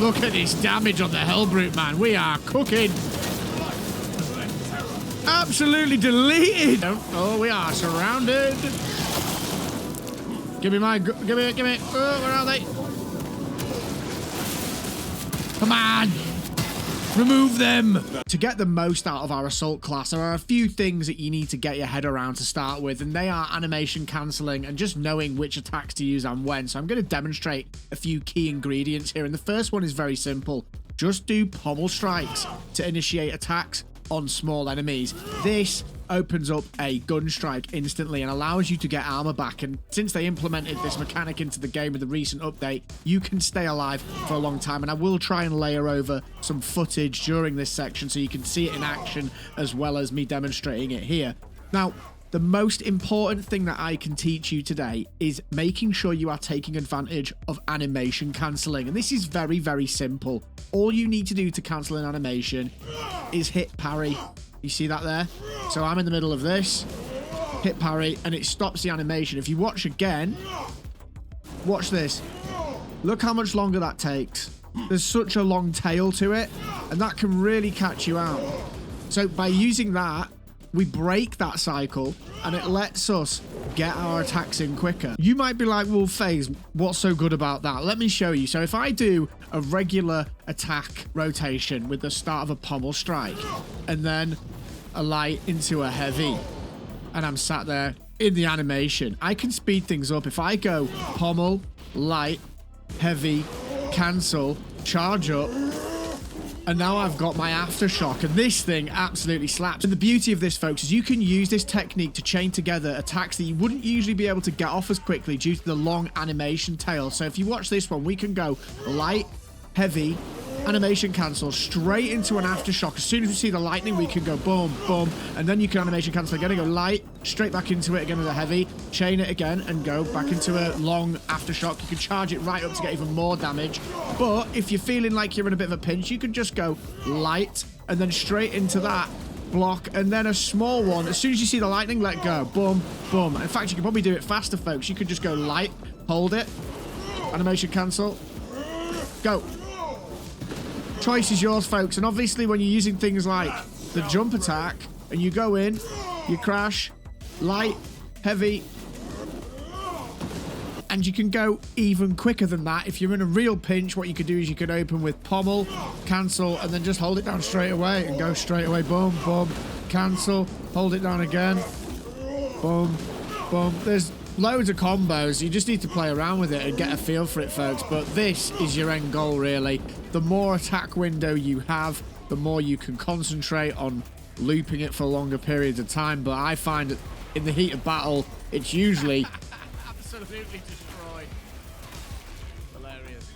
Look at this damage on the Hellbrute, man. We are cooking. Absolutely deleted. Oh, we are surrounded. Give me my... Give me... Oh, where are they? Come on. Remove them. To get the most out of our assault class, there are a few things that you need to get your head around to start with, and they are animation cancelling and just knowing which attacks to use and when. So I'm going to demonstrate a few key ingredients here, and the first one is very simple. Just do pommel strikes to initiate attacks on small enemies. This opens up a gun strike instantly and allows you to get armor back, and since they implemented this mechanic into the game with the recent update, you can stay alive for a long time. And I will try and layer over some footage during this section so you can see it in action as well as me demonstrating it here. Now, the most important thing that I can teach you today is making sure you are taking advantage of animation cancelling. And this is very, very simple. All you need to do to cancel an animation is hit parry. You see that there? So I'm in the middle of this. Hit parry, and it stops the animation. If you watch again, watch this. Look how much longer that takes. There's such a long tail to it, and that can really catch you out. So by using that, we break that cycle, and it lets us get our attacks in quicker. You might be like, well, FaZe, what's so good about that? Let me show you. So if I do a regular attack rotation with the start of a pommel strike, and then a light into a heavy, and I'm sat there in the animation, I can speed things up. If I go pommel, light, heavy, cancel, charge up, and now I've got my aftershock, and this thing absolutely slaps. And the beauty of this, folks, is you can use this technique to chain together attacks that you wouldn't usually be able to get off as quickly due to the long animation tail. So if you watch this one, we can go light, heavy, animation cancel, straight into an aftershock. As soon as we see the lightning, we can go boom, boom, and then you can animation cancel again and go light, straight back into it again with a heavy, chain it again and go back into a long aftershock. You can charge it right up to get even more damage. But if you're feeling like you're in a bit of a pinch, you can just go light and then straight into that block, and then a small one. As soon as you see the lightning, let go. Boom, boom. In fact, you can probably do it faster, folks. You could just go light, hold it, animation cancel, go. Choice is yours, folks. And obviously when you're using things like the jump attack and you go in, you crash, light, heavy, and you can go even quicker than that. If you're in a real pinch, what you could do is you could open with pommel, cancel, and then just hold it down straight away and go straight away. Boom, boom, cancel, hold it down again, boom, boom. There's loads of combos. You just need to play around with it and get a feel for it, folks. But this is your end goal, really. The more attack window you have, the more you can concentrate on looping it for longer periods of time. But I find that in the heat of battle, it's usually absolutely destroyed. Hilarious.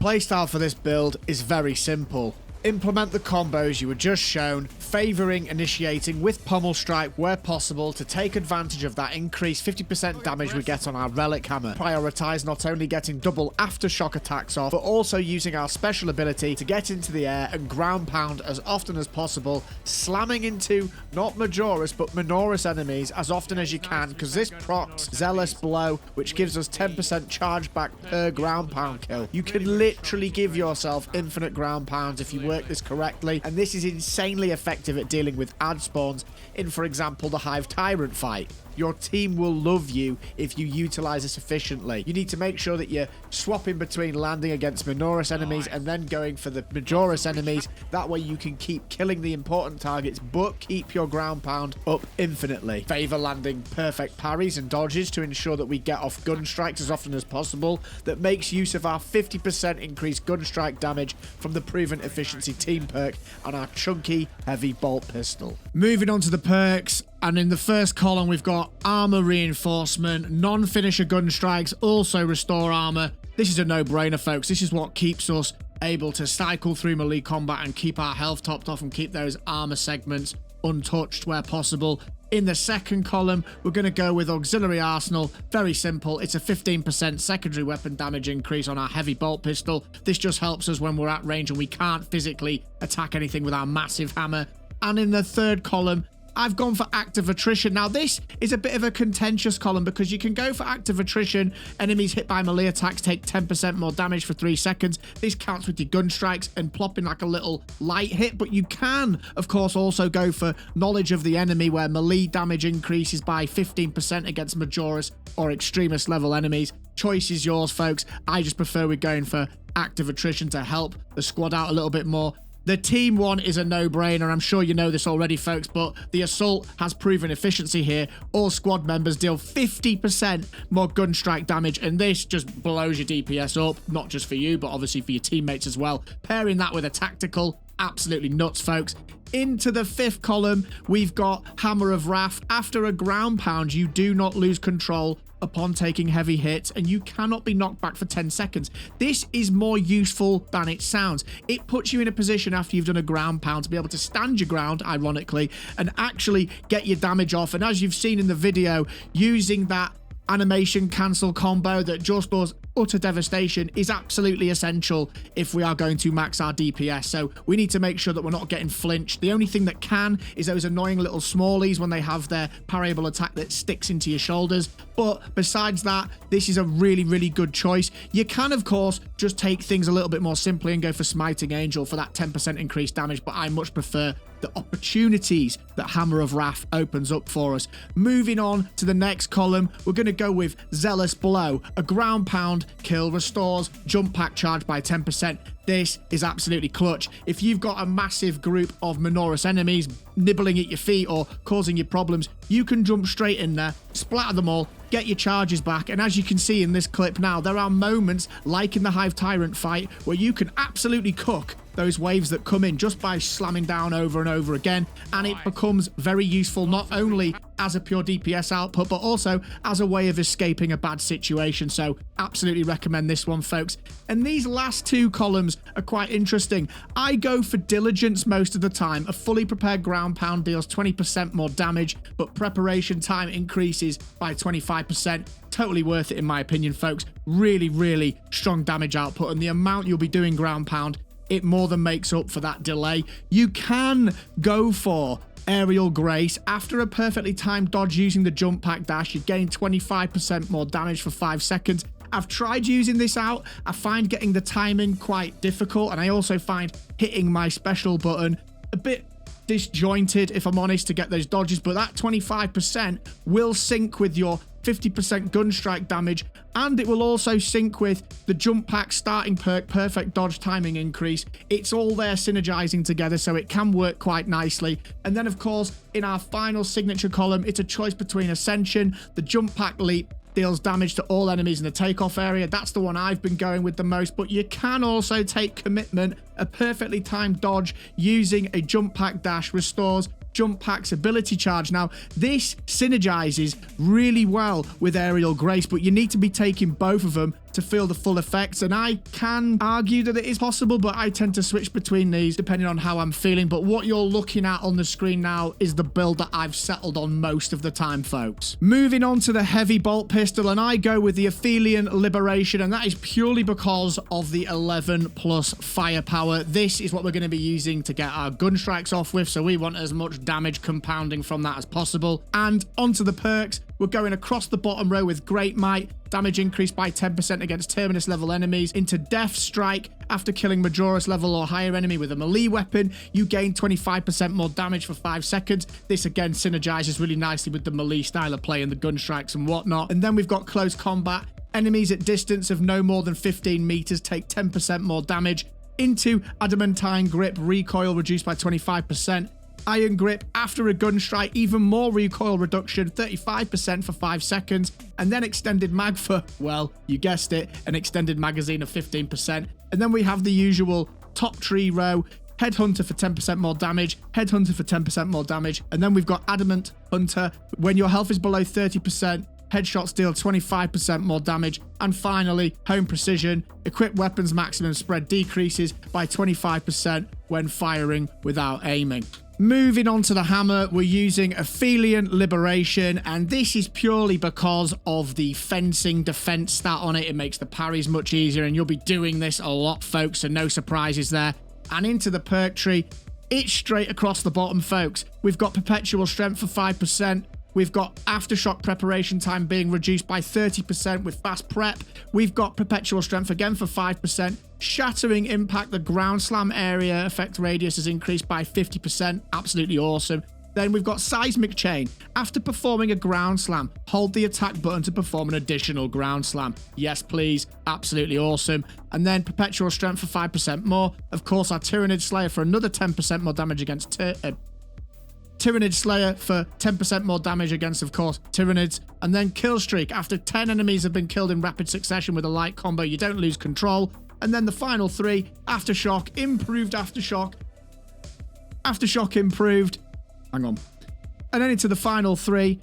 Playstyle for this build is very simple. Implement the combos you were just shown, favouring initiating with pommel strike where possible to take advantage of that increased 50% damage we get on our relic hammer. Prioritise not only getting double aftershock attacks off, but also using our special ability to get into the air and ground pound as often as possible, slamming into not Majoris but Minoris enemies as often as you can, because this procs Zealous Blow, which gives us 10% charge back per ground pound kill. You can literally give yourself infinite ground pounds if you work this correctly, and this is insanely effective at dealing with ad spawns in, for example, the Hive Tyrant fight. Your team will love you if you utilize this efficiently. You need to make sure that you're swapping between landing against Minoris enemies and then going for the Majoris enemies. That way you can keep killing the important targets but keep your ground pound up infinitely. Favor landing perfect parries and dodges to ensure that we get off gun strikes as often as possible. That makes use of our 50% increased gun strike damage from the proven efficiency team perk on our chunky heavy bolt pistol. Moving on to the perks. And in the first column, we've got armor reinforcement, non-finisher gun strikes, also restore armor. This is a no-brainer, folks. This is what keeps us able to cycle through melee combat and keep our health topped off and keep those armor segments untouched where possible. In the second column, we're going to go with auxiliary arsenal. Very simple. It's a 15% secondary weapon damage increase on our heavy bolt pistol. This just helps us when we're at range and we can't physically attack anything with our massive hammer. And in the third column, I've gone for active attrition. Now, this is a bit of a contentious column because you can go for active attrition. Enemies hit by melee attacks take 10% more damage for 3 seconds. This counts with your gun strikes and plopping like a little light hit, but you can, of course, also go for knowledge of the enemy, where melee damage increases by 15% against Majoris or extremist level enemies. Choice is yours, folks. I just prefer we're going for active attrition to help the squad out a little bit more. The team one is a no-brainer. I'm sure you know this already, folks, but the assault has proven efficiency here. All squad members deal 50% more gun strike damage, and this just blows your DPS up, not just for you, but obviously for your teammates as well. Pairing that with a tactical, absolutely nuts, folks. Into the 5th column, we've got Hammer of Wrath. After a ground pound, you do not lose control upon taking heavy hits, and you cannot be knocked back for 10 seconds. This is more useful than it sounds. It puts you in a position after you've done a ground pound to be able to stand your ground, ironically, and actually get your damage off. And as you've seen in the video, using that animation cancel combo that just does utter devastation is absolutely essential if we are going to max our DPS. So we need to make sure that we're not getting flinched. The only thing that can is those annoying little smallies when they have their parryable attack that sticks into your shoulders. But besides that, this is a really, really good choice. You can, of course, just take things a little bit more simply and go for Smiting Angel for that 10% increased damage, but I much prefer the opportunities that Hammer of Wrath opens up for us. Moving on to the next column, we're going to go with Zealous Blow. A ground pound kill restores jump pack charge by 10%. This is absolutely clutch. If you've got a massive group of Minoris enemies nibbling at your feet or causing you problems, you can jump straight in there, splatter them all, get your charges back, and as you can see in this clip now, there are moments like in the Hive Tyrant fight where you can absolutely cook those waves that come in just by slamming down over and over again, and it becomes very useful not only as a pure DPS output but also as a way of escaping a bad situation. So absolutely recommend this one, folks. And these last 2 columns are quite interesting. I go for Diligence most of the time. A fully prepared ground pound deals 20% more damage, but preparation time increases by 25%. Totally worth it in my opinion, folks. Really, really strong damage output, and the amount you'll be doing ground pound, it more than makes up for that delay. You can go for Aerial Grace. After a perfectly timed dodge using the jump pack dash, you gain 25% more damage for 5 seconds. I've tried using this out. I find getting the timing quite difficult, and I also find hitting my special button a bit disjointed, if I'm honest, to get those dodges, but that 25% will sync with your 50% gun strike damage, and it will also sync with the jump pack starting perk perfect dodge timing increase. It's all there synergizing together, so it can work quite nicely. And then, of course, in our final signature column, it's a choice between Ascension, the jump pack leap deals damage to all enemies in the takeoff area. That's the one I've been going with the most, but you can also take Commitment. A perfectly timed dodge using a jump pack dash restores jump pack's ability charge. Now, this synergizes really well with Aerial Grace, but you need to be taking both of them to feel the full effects, and I can argue that it is possible, but I tend to switch between these depending on how I'm feeling. But what you're looking at on the screen now is the build that I've settled on most of the time, folks. Moving on to the heavy bolt pistol, and I go with the Aphelion Liberation, and that is purely because of the 11 plus firepower. This is what we're going to be using to get our gun strikes off with, so we want as much damage compounding from that as possible. And onto the perks, we're going across the bottom row with Great Might, damage increased by 10% against Terminus level enemies. Into Death Strike, after killing Majoris level or higher enemy with a melee weapon, you gain 25% more damage for 5 seconds. This again synergizes really nicely with the melee style of play and the gun strikes and whatnot. And then we've got Close Combat. Enemies at distance of no more than 15 meters take 10% more damage. Into Adamantine Grip, recoil reduced by 25%. Iron Grip, after a gun strike, even more recoil reduction, 35% for 5 seconds. And then Extended Mag for, well, you guessed it, an extended magazine of 15%. And then we have the usual top tree row, Headhunter for 10% more damage, Headhunter for 10% more damage. And then we've got Adamant Hunter. When your health is below 30%, headshots deal 25% more damage. And finally, Home Precision. Equipped weapons maximum spread decreases by 25% when firing without aiming. Moving on to the hammer, we're using Aphelion Liberation, and this is purely because of the fencing defense stat on it. It makes the parries much easier, and you'll be doing this a lot, folks, so no surprises there. And into the perk tree, It's straight across the bottom, folks. We've got perpetual strength for 5%. We've got aftershock preparation time being reduced by 30% with fast prep. We've got perpetual strength again for 5%. Shattering impact, the ground slam area effect radius is increased by 50%. Absolutely awesome. Then we've got seismic chain. After performing a ground slam, hold the attack button to perform an additional ground slam. Yes, please. Absolutely awesome. And then perpetual strength for 5% more. Of course, our Tyrannid Slayer for another 10% more damage against Tyrannid Slayer for 10% more damage against, of course, Tyrannids. And then Kill Streak. After 10 enemies have been killed in rapid succession with a light combo, you don't lose control. And then the final 3, Aftershock, improved Aftershock. Aftershock improved. Hang on. And then into the final 3,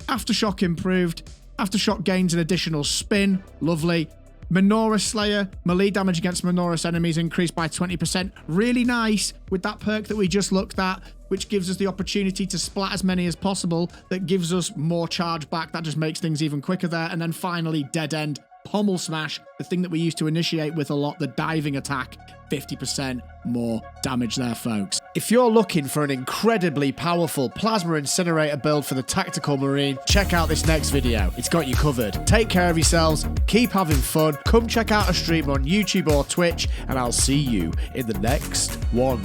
Aftershock improved. Aftershock gains an additional spin. Lovely. Menorah Slayer, melee damage against Menorah's enemies increased by 20%. Really nice with that perk that we just looked at, which gives us the opportunity to splat as many as possible. That gives us more charge back. That just makes things even quicker there. And then finally, Dead End, Pommel Smash, the thing that we used to initiate with a lot, the diving attack. 50% more damage there, folks. If you're looking for an incredibly powerful plasma incinerator build for the tactical marine, check out this next video. It's got you covered. Take care of yourselves, keep having fun, come check out a stream on YouTube or Twitch, and I'll see you in the next one.